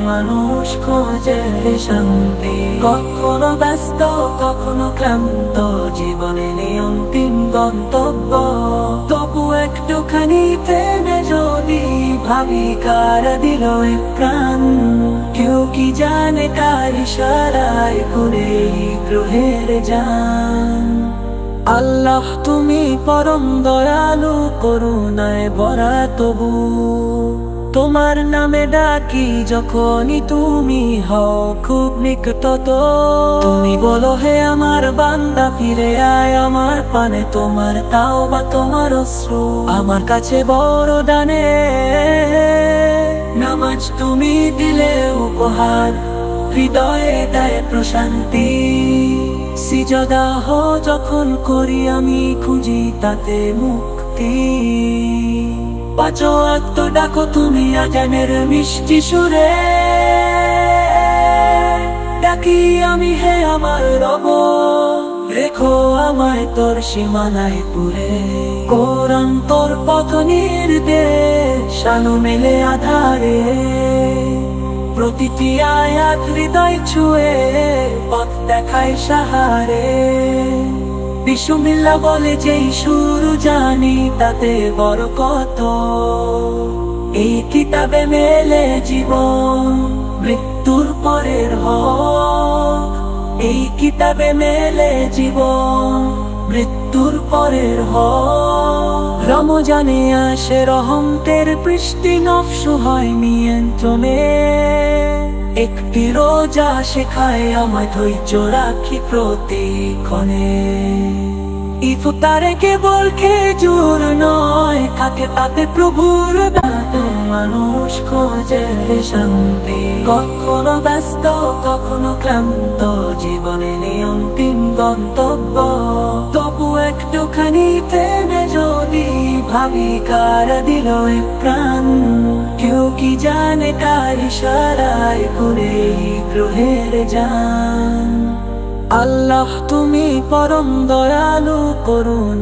মানুষ খোঁজে শান্তি। কখনো ব্যস্ত কখনো ক্লান্ত, জীবনে নেই অন্তিম গন্তব্য। তবু একটুখানি থেমে যদি ভাবি, কারা দিল এ প্রাণ? কেউ কি জানে কার ইশারায় ঘুরে গ্রহের যান? আল্লাহ তুমি পরম দয়ালু, করুণায় ভরা তবু তোমার নামে ডাকি যখনই তুমি হও খুব নিকটত। তুমি বলো হে আমার বান্দা, ফিরে আয় আমার পানে, তোমার তাওবা তোমার অশ্রু আমার কাছে বড় দানে। নামাজ তুমি দিলে উপহার, হৃদয়ে দেয় প্রশান্তি। সিজদা যখন করি আমি, খুঁজি তাতে মুক্তি। পাঁচ ওয়াক্ত ডাকো তুমি আজানের মিষ্টি সুরে, ডাকি আমি হে আমার রব, রেখো আমায় তোর সীমানায় পুরে। কোরআন তোর পথ নির্দেশ, শানু মেলে আধারে। প্রতিটি আয়াত হৃদয় ছুঁয়ে পথ দেখায় সাহারে। বিসমিল্লাহ বলে যেই শুরু জানি, তাতে বরকত। এই কিতাবে মেলে জীবন, মৃত্যুর পরের হক। এই কিতাবে মেলে জীবন, মৃত্যুর পরের হক। রমজানে আসে রহমতের বৃষ্টি, নফস হয় নিয়ন্ত্রণে। একটি রোজা শেখায় আমায় ধৈর্য রাখি প্রতিক্ষণে। ইফতারে কেবল খেজুর নয়, থাকে তাতে প্রভুর দান। মানুষ খোঁজে শান্তি। কখনো ব্যস্ত কখনো ক্লান্ত, জীবনে নেই অন্তিম গন্তব্য। তবু একটুখানি থেমে যদি ভাবি, কারা দিল এ প্রাণ? কেউ কি জানে কার ইশারায় ঘুরে গ্রহের যান? আল্লাহ তুমি পরম দয়ালু, করুণা